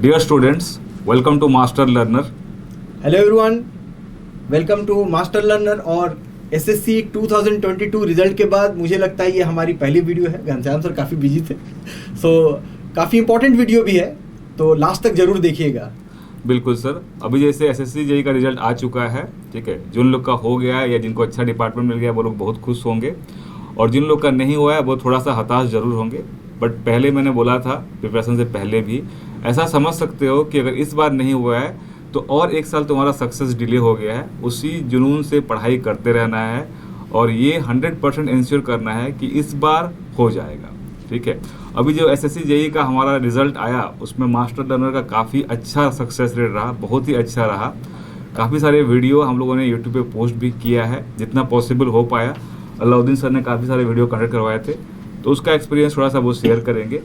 Dear students, welcome to Master Learner. Hello everyone, welcome to Master Learner. और SSC 2022 result के बाद मुझे लगता है ये हमारी पहली वीडियो है। घनश्याम सर काफ़ी बिजी थे, काफ़ी इंपॉर्टेंट वीडियो भी है, तो लास्ट तक जरूर देखिएगा। बिल्कुल सर, अभी जैसे एसएससी जेई का रिजल्ट आ चुका है, ठीक है। जिन लोग का हो गया है या जिनको अच्छा डिपार्टमेंट मिल गया वो लोग बहुत खुश होंगे, और जिन लोग का नहीं हुआ है वो थोड़ा सा हताश जरूर होंगे। बट पहले मैंने बोला था प्रिपरेशन से पहले भी, ऐसा समझ सकते हो कि अगर इस बार नहीं हुआ है तो और एक साल तुम्हारा सक्सेस डिले हो गया है। उसी जुनून से पढ़ाई करते रहना है और ये 100% इंश्योर करना है कि इस बार हो जाएगा, ठीक है। अभी जो एसएससी जेई का हमारा रिजल्ट आया उसमें मास्टर लर्नर का काफ़ी अच्छा सक्सेस रेट रहा, बहुत ही अच्छा रहा। काफ़ी सारे वीडियो हम लोगों ने यूट्यूब पे पोस्ट भी किया है जितना पॉसिबल हो पाया। अलाउद्दीन सर ने काफ़ी सारे वीडियो कंडक्ट करवाए थे, तो उसका एक्सपीरियंस थोड़ा सा वो शेयर करेंगे।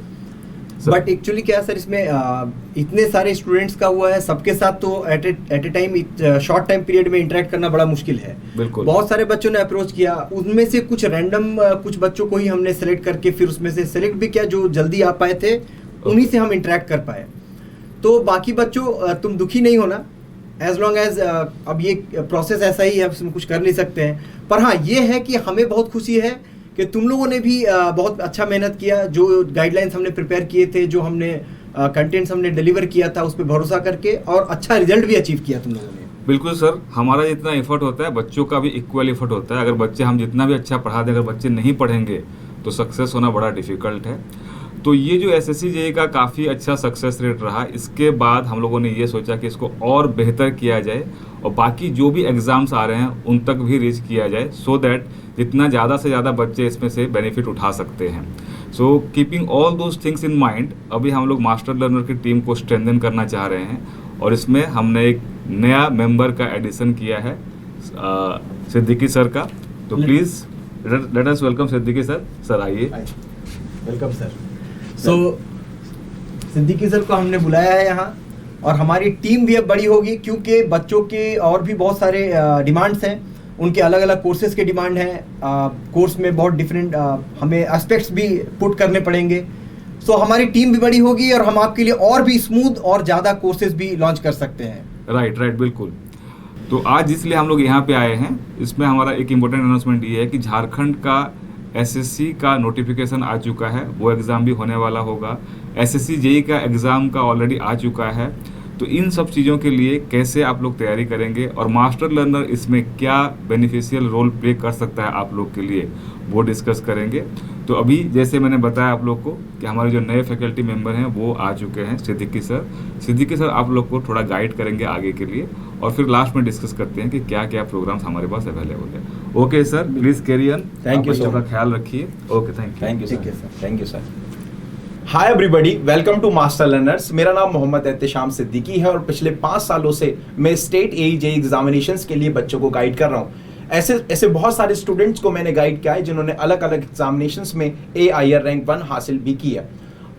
बट एक्चुअली क्या सर, इसमें इतने सारे स्टूडेंट्स का हुआ है, सबके साथ तो at a time short time period में इंटरेक्ट करना बड़ा मुश्किल है। बिल्कुल, बहुत सारे बच्चों ने अप्रोच किया, उनमें से कुछ रैंडम कुछ बच्चों को ही हमने सेलेक्ट करके फिर उसमें से सेलेक्ट भी किया जो जल्दी आ पाए थे, उन्हीं से हम इंटरेक्ट कर पाए। तो बाकी बच्चों तुम दुखी नहीं होना, एज लॉन्ग एज अब ये प्रोसेस ऐसा ही है, उसमें कुछ कर नहीं सकते हैं। पर हाँ, ये है कि हमें बहुत खुशी है कि तुम लोगों ने भी बहुत अच्छा मेहनत किया। जो गाइडलाइंस हमने प्रिपेयर किए थे, जो हमने कंटेंट्स हमने डिलीवर किया था, उस पर भरोसा करके और अच्छा रिजल्ट भी अचीव किया तुम लोगों ने। बिल्कुल सर, हमारा जितना एफर्ट होता है बच्चों का भी इक्वल एफर्ट होता है। अगर बच्चे हम जितना भी अच्छा पढ़ा दें, अगर बच्चे नहीं पढ़ेंगे तो सक्सेस होना बड़ा डिफिकल्ट है। तो ये जो एसएससी जेई का काफ़ी अच्छा सक्सेस रेट रहा, इसके बाद हम लोगों ने ये सोचा कि इसको और बेहतर किया जाए और बाकी जो भी एग्ज़ाम्स आ रहे हैं उन तक भी रीच किया जाए, सो दैट जितना ज़्यादा से ज़्यादा बच्चे इसमें से बेनिफिट उठा सकते हैं। So keeping all those things in mind, अभी हम लोग मास्टर लर्नर की टीम को स्ट्रेंथन करना चाह रहे हैं और इसमें हमने एक नया मेंबर का एडिशन किया है, सिद्दीकी सर का। तो please let us welcome Siddiqui sir. Sir आइए। Welcome sir. So Siddiqui sir को हमने बुलाया है यहाँ, और हमारी टीम भी अब बड़ी होगी क्योंकि बच्चों के और भी बहुत सारे डिमांड्स हैं। उनके अलग अलग कोर्सेज के डिमांड हैं, कोर्स में बहुत डिफरेंट हमें एस्पेक्ट्स भी पुट करने पड़ेंगे। सो हमारी टीम भी बड़ी होगी और हम आपके लिए और भी स्मूथ और ज़्यादा कोर्सेज भी लॉन्च कर सकते हैं। राइट, बिल्कुल। तो आज इसलिए हम लोग यहाँ पे आए हैं, इसमें हमारा एक इम्पोर्टेंट अनाउंसमेंट ये है कि झारखंड का एसएससी का नोटिफिकेशन आ चुका है, वो एग्ज़ाम भी होने वाला होगा। एसएससी जेई का एग्ज़ाम का ऑलरेडी आ चुका है। तो इन सब चीज़ों के लिए कैसे आप लोग तैयारी करेंगे और मास्टर लर्नर इसमें क्या बेनिफिशियल रोल प्ले कर सकता है आप लोग के लिए, वो डिस्कस करेंगे। तो अभी जैसे मैंने बताया आप लोग को कि हमारे जो नए फैकल्टी मेंबर हैं वो आ चुके हैं, सिद्दीकी सर। सिद्दीकी सर आप लोग को थोड़ा गाइड करेंगे आगे के लिए, और फिर लास्ट में डिस्कस करते हैं कि क्या क्या प्रोग्राम्स हमारे पास अवेलेबल है। Okay sir, please carry on. Thank you, बच्चों का ख्याल रखिए। Okay, thank you sir. Hi everybody, welcome to Master Learners. मेरा नाम मोहम्मद एहतेशाम सिद्दीकी है और पिछले 5 सालों से मैं स्टेट जेई एग्जामिनेशंस के लिए बच्चों को गाइड कर रहा हूँ। ऐसे बहुत सारे स्टूडेंट्स को मैंने गाइड किया है जिन्होंने अलग अलग एग्जामिनेशंस में AIR रैंक 1 हासिल भी किया।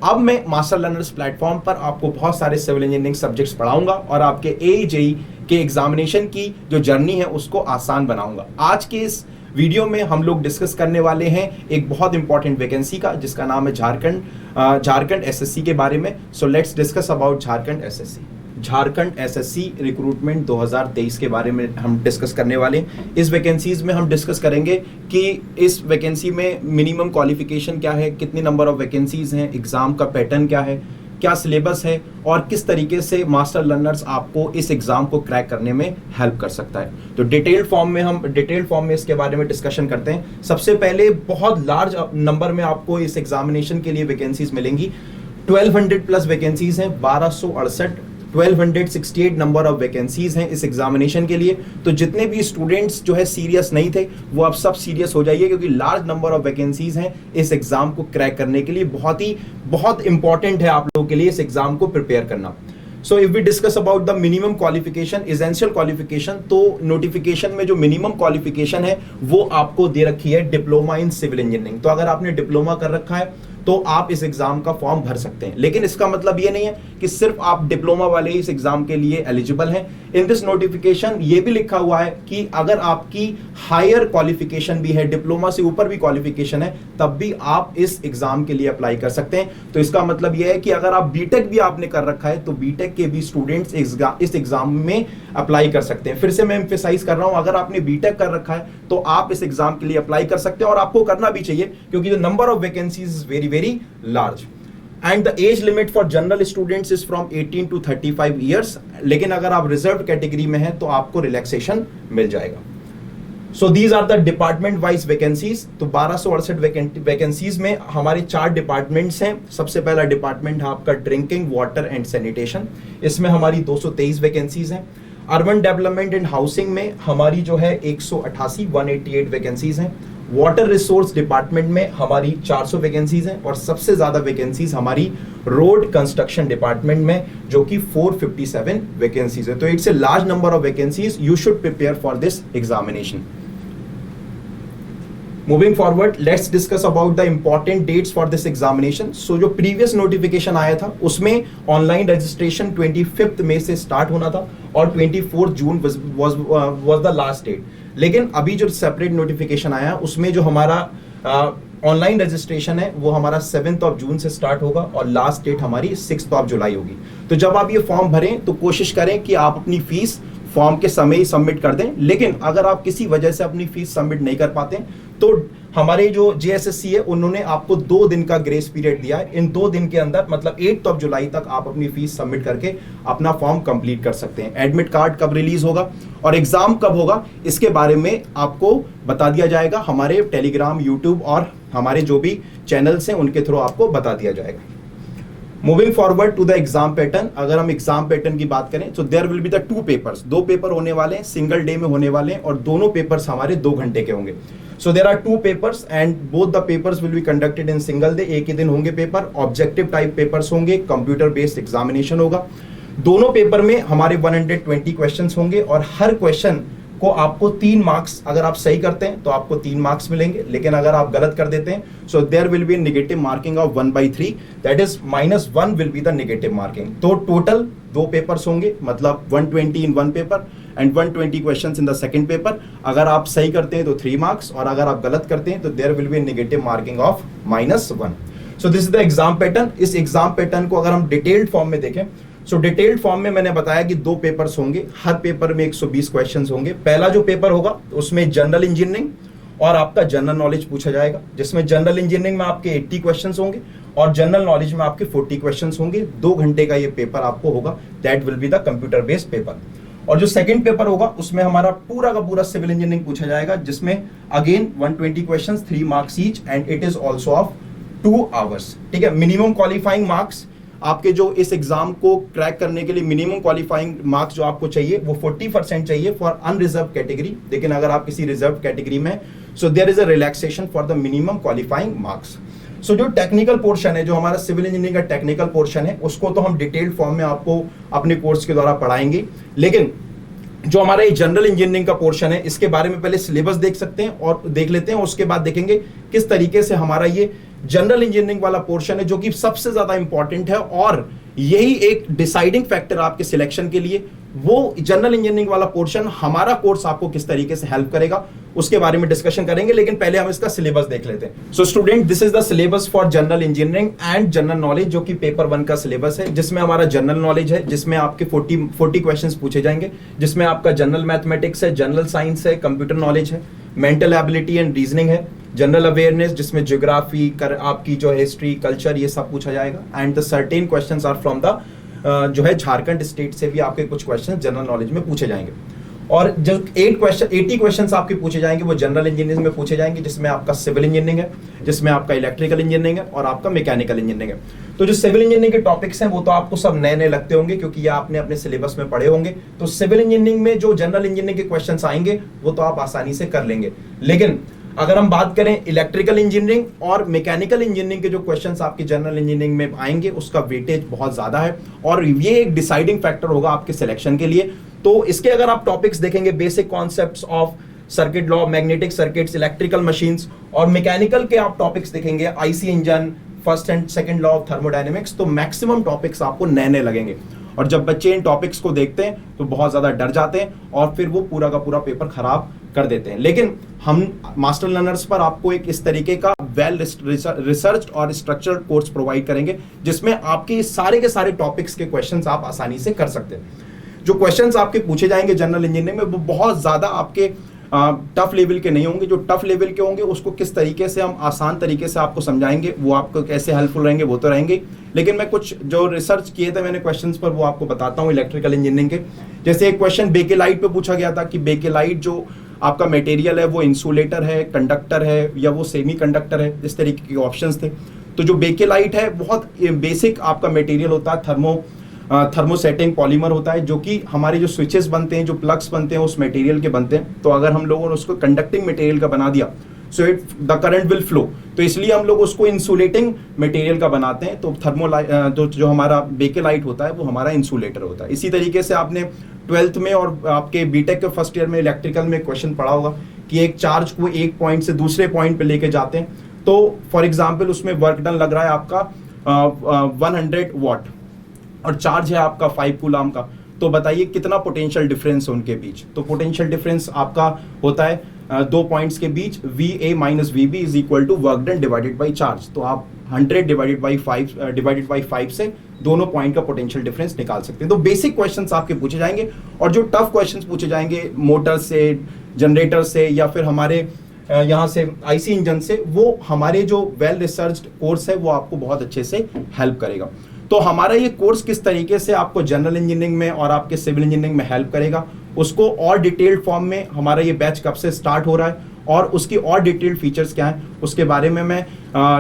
अब मैं मास्टर लर्नर्स प्लेटफॉर्म पर आपको बहुत सारे सिविल इंजीनियरिंग सब्जेक्ट्स पढ़ाऊंगा और आपके जेई के एग्जामिनेशन की जो जर्नी है उसको आसान बनाऊंगा। आज के इस वीडियो में हम लोग डिस्कस करने वाले हैं एक बहुत इंपॉर्टेंट वैकेंसी का, जिसका नाम है झारखंड एसएससी के बारे में। So let's discuss about Jharkhand SSC. Jharkhand SSC recruitment 2023 के बारे में हम डिस्कस करने वाले हैं। इस वैकेंसीज में हम डिस्कस करेंगे कि इस वैकेंसी में मिनिमम क्वालिफिकेशन क्या है, कितने नंबर ऑफ वैकेंसीज हैं, एग्जाम का पैटर्न क्या है, क्या सिलेबस है और किस तरीके से मास्टर लर्नर्स आपको इस एग्जाम को क्रैक करने में हेल्प कर सकता है। तो डिटेल्ड फॉर्म में इसके बारे में डिस्कशन करते हैं। सबसे पहले बहुत लार्ज नंबर में आपको इस एग्जामिनेशन के लिए वैकेंसीज मिलेंगी। 1200 प्लस वैकेंसीज हैं, 1268 नंबर ऑफ वैकेंसीज हैं इस एग्जामिनेशन के लिए। तो जितने भी स्टूडेंट्स जो है सीरियस नहीं थे वो अब सब सीरियस हो जाइए, क्योंकि लार्ज नंबर ऑफ वैकेंसीज हैं इस एग्जाम को क्रैक करने के लिए। बहुत इंपॉर्टेंट है आप लोगों के लिए इस एग्जाम को प्रिपेयर करना। So if we discuss about the minimum qualification, essential qualification, तो नोटिफिकेशन में जो मिनिमम क्वालिफिकेशन है वो आपको दे रखी है डिप्लोमा इन सिविल इंजीनियरिंग। तो अगर आपने डिप्लोमा कर रखा है तो आप इस एग्जाम का फॉर्म भर सकते हैं। लेकिन इसका मतलब ये नहीं है कि सिर्फ आप डिप्लोमा वाले इस एग्जाम के लिए एलिजिबल हैं। इन दिस नोटिफिकेशन ये भी लिखा हुआ है कि अगर आपकी हायर क्वालिफिकेशन भी है, डिप्लोमा से ऊपर भी क्वालिफिकेशन है, तब भी आप इस एग्जाम के लिए अप्लाई कर सकते हैं। तो इसका मतलब यह है कि अगर आप बीटेक भी आपने कर रखा है तो बीटेक के भी स्टूडेंट्स इस एग्जाम में अप्लाई कर सकते हैं। फिर से मैं एम्फेसाइज कर रहा हूं, अगर आपने बीटेक कर रखा है तो आप इस एग्जाम के लिए अप्लाई कर सकते हैं, और आपको करना भी चाहिए क्योंकि the number of vacancies is very very large. And the age limit for general students is from 18 to 35 years. लेकिन अगर आप रिजर्व कैटेगरी में हैं तो आपको रिलैक्सेशन मिल जाएगा। So these are the department wise vacancies. तो 1268 वैकेंसीज में हमारे 4 डिपार्टमेंट्स हैं। सबसे पहला डिपार्टमेंट है आपका ड्रिंकिंग वाटर एंड सैनिटेशन, इसमें हमारी 223 वैकेंसीज हैं। अर्बन डेवलपमेंट एंड हाउसिंग में हमारी जो है 188 वैकेंसीज हैं। वाटर रिसोर्स डिपार्टमेंट में हमारी 400 वैकेंसीज हैं, और सबसे ज्यादा वैकेंसीज हमारी रोड कंस्ट्रक्शन डिपार्टमेंट में जो कि 457 वैकेंसीज है। तो it's a large number of vacancies, you should prepare for this examination. Moving forward, let's discuss about the important dates for this examination. So जो previous notification आया था उसमें ऑनलाइन रजिस्ट्रेशन 25 मई से स्टार्ट होना था और 24 जून was the last date. लेकिन अभी जो सेपरेट नोटिफिकेशन आया उसमें जो हमारा ऑनलाइन रजिस्ट्रेशन है वो हमारा 7 जून से स्टार्ट होगा और लास्ट डेट हमारी 6 जुलाई होगी। तो जब आप ये फॉर्म भरें तो कोशिश करें कि आप अपनी फीस फॉर्म के समय ही सबमिट कर दें। लेकिन अगर आप किसी वजह से अपनी फीस सबमिट नहीं कर पाते तो हमारे जो JSSC है उन्होंने आपको 2 दिन का ग्रेस पीरियड दिया है। इन 2 दिन के अंदर मतलब 8 जुलाई तक आप अपनी फीस सबमिट करके अपना फॉर्म कंप्लीट कर सकते हैं। एडमिट कार्ड कब रिलीज होगा और एग्जाम कब होगा इसके बारे में आपको बता दिया जाएगा। हमारे टेलीग्राम, यूट्यूब और हमारे जो भी चैनल्स हैं उनके थ्रू आपको बता दिया जाएगा। Moving forward to the exam pattern, अगर हम एग्जाम पैटर्न की बात करें तो there will be the 2 papers. 2 paper होने वाले हैं, सिंगल डे में होने वाले हैं, और दोनों पेपर्स हमारे 2 घंटे के होंगे। So there are 2 papers and both the papers will be conducted in single day. एक ही दिन होंगे पेपर, ऑब्जेक्टिव टाइप पेपर्स होंगे, कंप्यूटर बेस्ड एग्जामिनेशन होगा। दोनों पेपर में हमारे 120 क्वेश्चंस होंगे और हर क्वेश्चन को आपको 3 मार्क्स, अगर आप सही करते हैं तो आपको 3 मार्क्स मिलेंगे, लेकिन अगर आप गलत कर देते हैं so there will be negative marking of 1/3, that is -1 will be the negative marking. तो टोटल 2 पेपर्स होंगे, मतलब 120 in 1 paper and 120 questions in the second paper. अगर आप सही करते हैं तो 3 मार्क्स और अगर आप गलत करते हैं तो there will be negative marking of -1। So this is the exam pattern. इस एग्जाम पैटर्न को अगर हम डिटेल्ड फॉर्म में देखें सो डिटेल्ड फॉर्म में मैंने बताया कि 2 पेपर्स होंगे, हर पेपर में 120 क्वेश्चंस होंगे। पहला जो पेपर होगा उसमें जनरल इंजीनियरिंग और आपका जनरल नॉलेज पूछा जाएगा, जिसमें जनरल इंजीनियरिंग में आपके 80 क्वेश्चंस होंगे और जनरल नॉलेज में आपके 40 क्वेश्चंस होंगे। 2 घंटे का ये पेपर आपको होगा, that will be the computer based paper. और जो सेकंड पेपर होगा उसमें हमारा पूरा का पूरा सिविल इंजीनियरिंग पूछा जाएगा, जिसमें again 120 questions, 3 marks each and it is also of 2 hours. ठीक है, मिनिमम क्वालिफाइंग मार्क्स आपके जो इस एग्जाम को क्रैक करने के लिए मिनिमम क्वालिफाइंग मार्क्स जो आपको चाहिए वो 40% चाहिए फॉर अनरिजर्व कैटेगरी। लेकिन अगर आप किसी रिजर्व कैटेगरी में so there is a relaxation for the minimum qualifying marks. So जो टेक्निकल पोर्शन है, जो हमारा सिविल इंजीनियरिंग का टेक्निकल पोर्शन है, उसको तो हम डिटेल्ड फॉर्म में आपको अपने कोर्स के द्वारा पढ़ाएंगे। लेकिन जो हमारा ये जनरल इंजीनियरिंग का पोर्शन है इसके बारे में पहले सिलेबस देख सकते हैं और देख लेते हैं, उसके बाद देखेंगे किस तरीके से हमारा ये जनरल इंजीनियरिंग वाला पोर्शन है जो कि सबसे ज्यादा इंपॉर्टेंट है और यही एक डिसाइडिंग फैक्टर आपके सिलेक्शन के लिए। वो जनरल इंजीनियरिंग वाला पोर्शन हमारा कोर्स आपको किस तरीके से हेल्प करेगा उसके बारे में डिस्कशन करेंगे, लेकिन पहले हम इसका सिलेबस देख लेते हैं। So student, this is the syllabus for general engineering and general knowledge, जो कि पेपर 1 का सिलेबस है, जिसमें हमारा जनरल नॉलेज है, जिसमें आपके 40 क्वेश्चंस पूछे जाएंगे, जिसमें आपका जनरल मैथमेटिक्स है, जनरल साइंस है, कंप्यूटर नॉलेज है, मेंटल एबिलिटी एंड रीजनिंग है, जनरल अवेयरनेस जिसमें ज्योग्राफी, आपकी जो हिस्ट्री, कल्चर, ये सब पूछा जाएगा। And the certain questions are from the जो है झारखंड स्टेट से भी आपके कुछ क्वेश्चन जनरल नॉलेज में पूछे जाएंगे। और जो 80 क्वेश्चंस आपके पूछे जाएंगे वो जनरल इंजीनियरिंग में पूछे जाएंगे, जिसमें आपका सिविल इंजीनियरिंग है, जिसमें आपका इलेक्ट्रिकल इंजीनियरिंग है और आपका मैकेनिकल इंजीनियरिंग है। तो जो सिविल इंजीनियरिंग के टॉपिक्स हैं वो तो आपको सब नए नए लगते होंगे क्योंकि ये आपने अपने सिलेबस में पढ़े होंगे। तो सिविल इंजीनियरिंग में जो जनरल इंजीनियरिंग के क्वेश्चंस आएंगे वो तो आप आसानी से कर लेंगे। लेकिन अगर हम बात करें इलेक्ट्रिकल इंजीनियरिंग और मैकेनिकल इंजीनियरिंग के जो क्वेश्चंस आपके जनरल इंजीनियरिंग में आएंगे उसका वेटेज बहुत ज्यादा है और ये एक डिसाइडिंग फैक्टर होगा आपके सिलेक्शन के लिए। तो इसके अगर आप टॉपिक्स देखेंगे, basic concepts of circuit law, magnetic circuits, electrical machines, और मैकेनिकल के आप टॉपिक्स देखेंगे, IC engine, first and second law of thermodynamics, तो मैक्सिमम टॉपिक्स आपको नए नए लगेंगे। और जब बच्चे इन टॉपिक्स को देखते हैं तो बहुत ज़्यादा डर जाते हैं और फिर वो पूरा का पूरा पेपर खराब कर देते हैं। लेकिन हम मास्टर लर्नर्स पर आपको एक इस तरीके का वेल रिसर्च और स्ट्रक्चर्ड कोर्स प्रोवाइड करेंगे जिसमें आपके सारे के सारे टॉपिक्स के क्वेश्चंस आप आसानी से कर सकते हैं। जो क्वेश्चंस आपके पूछे जाएंगे जनरल इंजीनियरिंग में वो बहुत ज़्यादा आपके टफ लेवल के नहीं होंगे। जो टफ लेवल के होंगे उसको किस तरीके से हम आसान तरीके से आपको समझाएंगे, वो आपको कैसे हेल्पफुल रहेंगे वो तो रहेंगे। लेकिन मैं कुछ जो रिसर्च किए थे मैंने क्वेश्चंस पर वो आपको बताता हूँ इलेक्ट्रिकल इंजीनियरिंग के। जैसे एक क्वेश्चन बेकेलाइट पे पूछा गया था कि बेकेलाइट जो आपका मटेरियल है वो इंसुलेटर है, कंडक्टर है या वो सेमी कंडक्टर है, इस तरीके के ऑप्शंस थे। तो जो बेकेलाइट है बहुत बेसिक आपका मटेरियल होता है, थर्मोसेटिंग पॉलीमर होता है, जो कि हमारे जो स्विचेस बनते हैं, जो प्लग्स बनते हैं उस मटेरियल के बनते हैं। तो अगर हम लोगों ने उसको कंडक्टिंग मटेरियल का बना दिया so it the current will flow, तो इसलिए हम लोग उसको इंसुलेटिंग मटेरियल का बनाते हैं। तो जो हमारा बेकेलाइट होता है वो हमारा इंसुलेटर होता है। इसी तरीके से आपने 12th में और आपके बीटेक के फर्स्ट ईयर में इलेक्ट्रिकल में क्वेश्चन पढ़ा होगा कि एक चार्ज को एक पॉइंट से दूसरे पॉइंट पे लेके जाते हैं। तो फॉर एग्जाम्पल उसमें वर्क डन लग रहा है आपका 100 वॉट और चार्ज है आपका 5 कूलम का। तो बताइए कितना पोटेंशियल डिफरेंस है उनके बीच। तो पोटेंशियल डिफरेंस आपका होता है 2 पॉइंट्स के बीच VA minus VB is equal to work done divided by charge. तो आप 100 डिवाइडेड बाई 5 से दोनों पॉइंट का पोटेंशियल डिफरेंस निकाल सकते हैं। तो बेसिक क्वेश्चंस आपके पूछे जाएंगे और जो टफ क्वेश्चंस पूछे जाएंगे मोटर से, जनरेटर से या फिर हमारे यहाँ से IC इंजन से, वो हमारे जो वेल रिसर्च्ड कोर्स है वो आपको बहुत अच्छे से हेल्प करेगा। तो हमारा ये कोर्स किस तरीके से आपको जनरल इंजीनियरिंग में और आपके सिविल इंजीनियरिंग में हेल्प करेगा, उसको और डिटेल्ड फॉर्म में हमारा ये बैच कब से स्टार्ट हो रहा है और उसकी और डिटेल्ड फीचर्स क्या हैं उसके बारे में मैं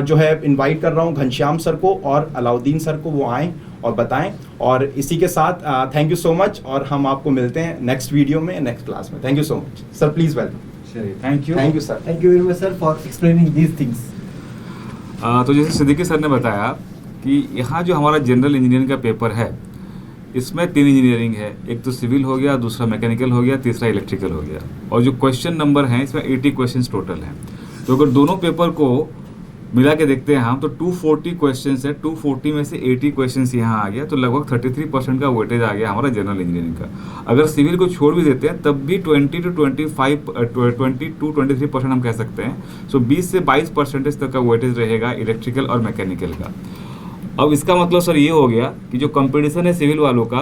जो है इनवाइट कर रहा हूँ घनश्याम सर को और अलाउद्दीन सर को, वो आएँ और बताएं। और इसी के साथ थैंक यू सो मच और हम आपको मिलते हैं नेक्स्ट वीडियो में, नेक्स्ट क्लास में। Thank you so much sir, please welcome. Thank you sir. Thank you very much sir for explaining these things. तो जैसे सिद्दीकी सर ने बताया कि यहाँ जो हमारा जनरल इंजीनियरिंग का पेपर है इसमें 3 इंजीनियरिंग है, एक तो सिविल हो गया, दूसरा मैकेनिकल हो गया, तीसरा इलेक्ट्रिकल हो गया। और जो क्वेश्चन नंबर हैं इसमें 80 क्वेश्चंस टोटल हैं। तो अगर दोनों पेपर को मिला के देखते हैं हम तो 240 क्वेश्चंस है, 240 में से 80 क्वेश्चंस यहाँ आ गया, तो लगभग 33% का वेटेज आ गया हमारा जनरल इंजीनियरिंग का। अगर सिविल को छोड़ भी देते हैं तब भी 20 to 23% हम कह सकते हैं। सो 20 से 22% तक का वेटेज रहेगा इलेक्ट्रिकल और मैकेनिकल का। अब इसका मतलब सर ये हो गया कि जो कंपटीशन है सिविल वालों का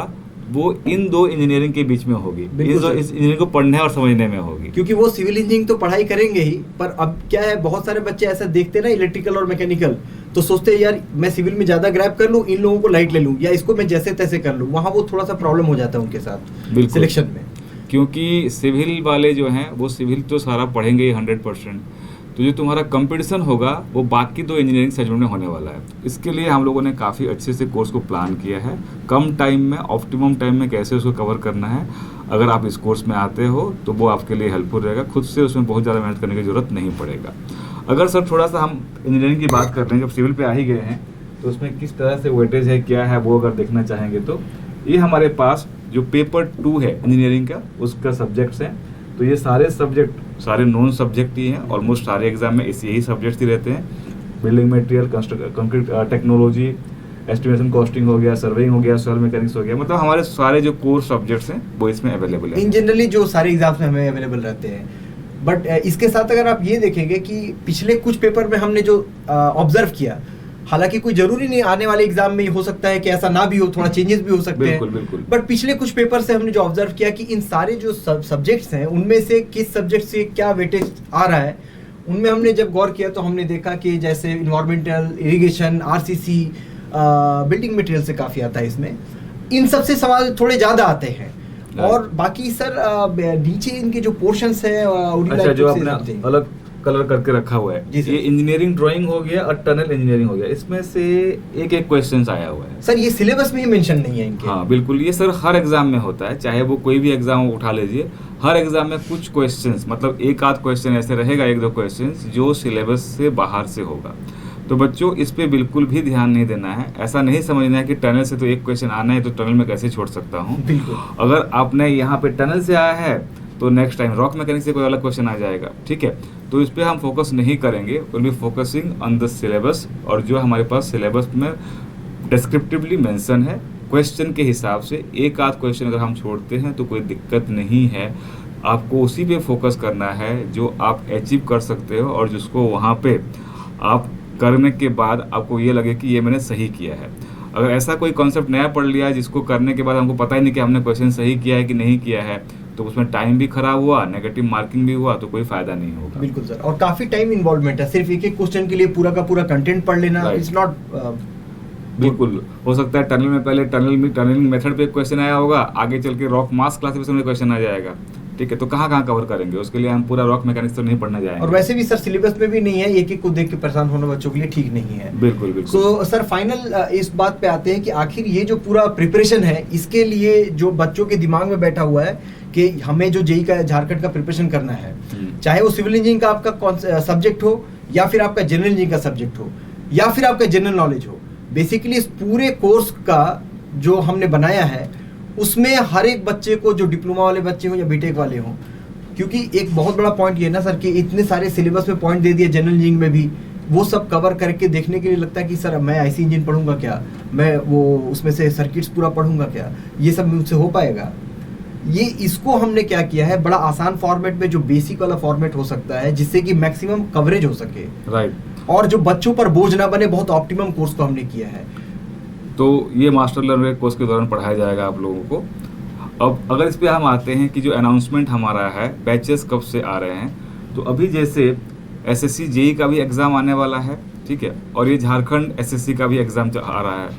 वो इन 2 इंजीनियरिंग के बीच में होगी, इस इंजीनियरिंग को पढ़ने और समझने में होगी, क्योंकि वो सिविल इंजीनियरिंग तो पढ़ाई करेंगे ही, पर अब क्या है बहुत सारे बच्चे ऐसा देखते ना इलेक्ट्रिकल और मैकेनिकल, तो सोचते हैं यार मैं सिविल में ज्यादा ग्रैब कर लूँ, इन लोगों को लाइट ले लूँ या इसको मैं जैसे तैसे कर लूँ। वहाँ वो थोड़ा सा प्रॉब्लम हो जाता है उनके साथ सिलेक्शन में, क्योंकि सिविल वाले जो हैं वो सिविल तो सारा पढ़ेंगे ही 100%। तो जो तुम्हारा कंपटीशन होगा वो बाकी 2 इंजीनियरिंग सेगमेंट में होने वाला है। इसके लिए हम लोगों ने काफ़ी अच्छे से कोर्स को प्लान किया है, कम टाइम में ऑप्टिमम टाइम में कैसे उसको कवर करना है। अगर आप इस कोर्स में आते हो तो वो आपके लिए हेल्पफुल रहेगा, खुद से उसमें बहुत ज़्यादा मेहनत करने की ज़रूरत नहीं पड़ेगा। अगर सर थोड़ा सा हम इंजीनियरिंग की बात कर रहे हैं, जब सिविल पे आ ही गए हैं तो उसमें किस तरह से वेटेज है, क्या है, वो अगर देखना चाहेंगे तो ये हमारे पास जो पेपर 2 है इंजीनियरिंग का उसका सब्जेक्ट्स हैं। तो ये सारे सब्जेक्ट सारे नॉन सब्जेक्ट ही हैं, ऑलमोस्ट सारे एग्जाम में यही सब्जेक्ट्स ही रहते हैं। Building material, concrete technology, estimation costing हो गया, सर्वेइंग हो गया, सॉइल मैकेनिक्स हो गया, मतलब हमारे सारे जो कोर सब्जेक्ट्स हैं वो इसमें अवेलेबल है। इन जनरली जो सारे एग्जाम्स में हमें अवेलेबल रहते हैं। बट इसके साथ अगर आप ये देखेंगे कि पिछले कुछ पेपर में हमने जो ऑब्जर्व किया, हालांकि कोई जरूरी नहीं आने वाले एग्जाम में हो सकता है कि ऐसा ना भी हो, थोड़ा चेंजेस भी हो सकते हैं, बिल्कुल। बट पिछले कुछ पेपर से हमने जो ऑब्जर्व किया कि इन सारे जो सब्जेक्ट्स हैं उनमें से किस सब्जेक्ट से क्या वेटेज आ रहा है, उनमें हमने जब गौर किया तो हमने देखा कि जैसे environmental, irrigation, RCC, building material से काफ़ी आता है इसमें, इन सब से सवाल थोड़े ज़्यादा आते हैं। और बाकी सर नीचे इनके जो पोर्शंस है अच्छा, जो आपने अलग कलर करके रखा हुआ है, ये इंजीनियरिंग ड्राइंग हो गया और टनल इंजीनियरिंग हो गया, इसमें से एक क्वेश्चन आया हुआ है सर। ये सिलेबस में ही मेंशन नहीं है इनके। हाँ बिल्कुल, ये सर हर एग्जाम में होता है, चाहे वो कोई भी एग्जाम उठा लीजिए, हर एग्जाम में कुछ क्वेश्चंस, मतलब एक आध क्वेश्चन ऐसे रहेगा, 1-2 क्वेश्चंस जो सिलेबस से बाहर से होगा। तो बच्चों इस पे बिल्कुल भी ध्यान नहीं देना है, ऐसा नहीं समझना है कि टनल से तो एक क्वेश्चन आना है तो टनल में कैसे छोड़ सकता हूँ। बिल्कुल, अगर आपने यहाँ पे टनल से आया है तो नेक्स्ट टाइम रॉक मैकेनिक्स से कोई अलग क्वेश्चन आ जाएगा, ठीक है। तो इस पर हम फोकस नहीं करेंगे, will be focusing on the syllabus, और जो हमारे पास सिलेबस में डिस्क्रिप्टिवली मेंशन है क्वेश्चन के हिसाब से, एक आध क्वेश्चन अगर हम छोड़ते हैं तो कोई दिक्कत नहीं है। आपको उसी पे फोकस करना है जो आप अचीव कर सकते हो और जिसको वहाँ पे आप करने के बाद आपको ये लगे कि ये मैंने सही किया है। अगर ऐसा कोई कॉन्सेप्ट नया पढ़ लिया है जिसको करने के बाद हमको पता ही नहीं कि हमने क्वेश्चन सही किया है कि नहीं किया है, तो उसमें टाइम भी खराब हुआ, नेगेटिव मार्किंग भी हुआ, तो कोई फायदा नहीं होगा। बिल्कुल सर, और काफी टाइम इन्वॉल्वमेंट है, सिर्फ एक एक क्वेश्चन के लिए पूरा का पूरा कंटेंट पढ़ लेना इट्स नॉट। बिल्कुल हो सकता है टनल में पहले टनलिंग मेथड पे क्वेश्चन आया होगा, आगे चल के रॉक मास क्लासिफिकेशन में क्वेश्चन आ जाएगा, ठीक है। तो कहाँ कवर करेंगे, उसके लिए हम पूरा रॉक मैकेनिक्स तो नहीं पढ़ने जाएंगे। और वैसे भी सर सिलेबस में भी नहीं है, एक एक को देख के परेशान होना बच्चों के लिए ठीक नहीं है। बिल्कुल बिल्कुल। सो सर फाइनल इस बात पे आते हैं कि आखिर ये जो पूरा प्रिपरेशन है, इसके लिए जो बच्चों के दिमाग में बैठा हुआ है कि हमें जो जेईई का झारखंड का प्रिपरेशन करना है, चाहे वो सिविल इंजीनियरिंग का आपका सब्जेक्ट हो, या फिर आपका जनरल इंजीनियरिंग का सब्जेक्ट हो, या फिर आपका जनरल नॉलेज हो, बेसिकली इस पूरे कोर्स का जो हमने बनाया है उसमें हर एक बच्चे को, जो डिप्लोमा वाले बच्चे हो या बीटेक वाले हो, क्योंकि एक बहुत बड़ा पॉइंट ये ना सर कि इतने सारे सिलेबस में पॉइंट दे दिए जनरल इंजीनियरिंग में भी, वो सब कवर करके देखने के लिए लगता है कि सर मैं आईसी इंजन पढ़ूंगा क्या, मैं वो उसमें से सर्किट्स पूरा पढ़ूंगा क्या, ये सब मुझसे हो पाएगा। ये इसको हमने क्या किया है, बड़ा आसान फॉर्मेट में, जो बेसिक वाला फॉर्मेट हो सकता है, जिससे कि मैक्सिमम कवरेज हो सके, राइट, और जो बच्चों पर बोझ ना बने, बहुत ऑप्टिमम कोर्स को हमने किया है। तो ये मास्टर लर्नर कोर्स के दौरान पढ़ाया जाएगा आप लोगों को। अब अगर इस पे हम आते हैं कि जो अनाउंसमेंट हमारा है, बैचेस कब से आ रहे हैं, तो अभी जैसे एसएससी जेईई का भी एग्ज़ाम आने वाला है, ठीक है, और ये झारखंड एसएससी का भी एग्ज़ाम आ रहा है,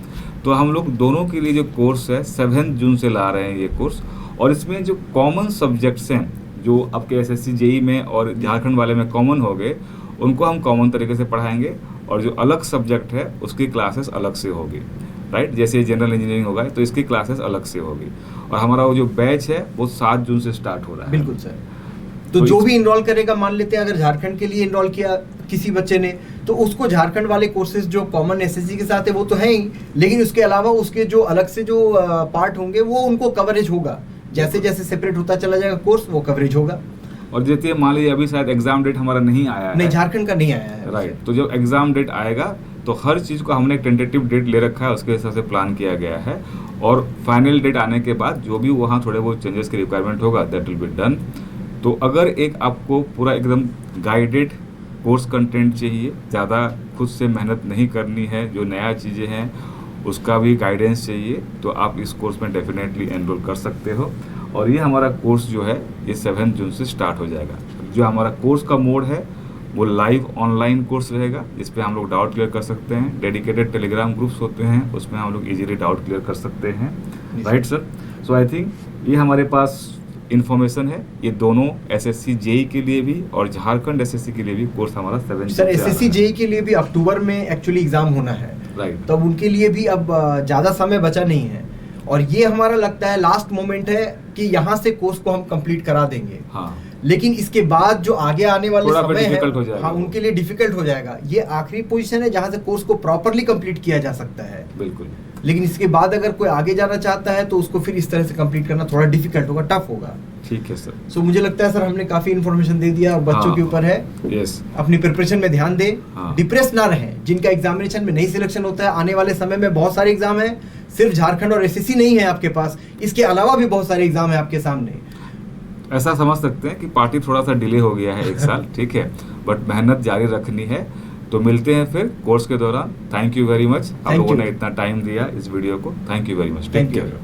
तो हम लोग दोनों के लिए जो कोर्स है 7 जून से ला रहे हैं ये कोर्स। और इसमें जो कॉमन सब्जेक्ट्स हैं, जो आपके एसएससी जेईई में और झारखंड वाले में कॉमन हो गए, उनको हम कॉमन तरीके से पढ़ाएंगे, और जो अलग सब्जेक्ट है उसकी क्लासेस अलग से होगी, राइट। जैसे जनरल इंजीनियरिंग होगा तो इसकी क्लासेस अलग से होगी, और हमारा वो जो बैच है वो 7 जून से स्टार्ट हो रहा है। बिल्कुल सर। तो जो भी इनरोल करेगा, मान लेते हैं अगर झारखंड के लिए इनरोल किया किसी बच्चे ने, तो उसको झारखंड वाले कोर्सेज जो कॉमन एसएससी के साथ है वो तो है ही, लेकिन उसके अलावा उसके जो अलग से जो पार्ट होंगे वो उनको कवरेज होगा, जैसे जैसे सेपरेट होता चला जाएगा कोर्स, वो कवरेज होगा। और जैसे मान लीजिए अभी शायद एग्जाम डेट हमारा नहीं आया है, नहीं झारखंड का नहीं आया है, राइट। तो जब एग्जाम डेट आएगा तो हर चीज़ को हमने एक टेंटेटिव डेट ले रखा है, उसके हिसाब से प्लान किया गया है, और फाइनल डेट आने के बाद जो भी वहाँ थोड़े बहुत चेंजेस की रिक्वायरमेंट होगा दैट विल बी डन। तो अगर एक आपको पूरा एकदम गाइडेड कोर्स कंटेंट चाहिए, ज़्यादा खुद से मेहनत नहीं करनी है, जो नया चीज़ें हैं उसका भी गाइडेंस चाहिए, तो आप इस कोर्स में डेफिनेटली एनरोल कर सकते हो। और ये हमारा कोर्स जो है ये 7 जून से स्टार्ट हो जाएगा। जो हमारा कोर्स का मोड है वो लाइव ऑनलाइन कोर्स रहेगा, जिस पे हम लोग डाउट क्लियर कर सकते हैं। डेडिकेटेड टेलीग्राम ग्रुप्स होते हैं, उसमें हम लोग इजीली डाउट क्लियर कर सकते हैं, right sir. So I think ये हमारे पास इन्फॉर्मेशन है, ये दोनों एसएससी जेईई के लिए भी और झारखंड एसएससी के लिए भी कोर्स हमारा 7 जून सर। एसएससी जेईई के लिए भी अक्टूबर में एक्चुअली एग्जाम होना है, राइट। तब उनके लिए भी अब ज़्यादा समय बचा नहीं है, और ये हमारा लगता है लास्ट मोमेंट है कि यहाँ से कोर्स को हम कंप्लीट करा देंगे। हाँ, लेकिन इसके बाद जो आगे आने वाले थोड़ा समय difficult हो है, जाएगा। हाँ, उनके लिए डिफिकल्ट हो जाएगा। ये आखिरी पोजीशन है जहाँ से कोर्स को प्रॉपरली कंप्लीट किया जा सकता है, बिल्कुल। लेकिन इसके बाद अगर कोई आगे जाना चाहता है तो उसको फिर इस तरह से कंप्लीट करना थोड़ा डिफिकल्ट होगा, टफ होगा। ठीक है सर। सो मुझे लगता है सर हमने काफी इन्फॉर्मेशन दे दिया, और बच्चों हाँ, के ऊपर है यस, अपनी प्रिपरेशन में ध्यान दें, हाँ। डिप्रेस ना रहें। जिनका एग्जामिनेशन में नहीं सिलेक्शन होता है, आने वाले समय में बहुत सारे एग्जाम है, सिर्फ झारखंड और एसएससी नहीं है आपके पास, इसके अलावा भी बहुत सारे एग्जाम है आपके सामने। ऐसा समझ सकते हैं कि पार्टी थोड़ा सा डिले हो गया है 1 साल, ठीक है, बट मेहनत जारी रखनी है। तो मिलते हैं फिर कोर्स के दौरान। थैंक यू वेरी मच, आप लोगों ने इतना टाइम दिया इस वीडियो को, thank you very much, take care.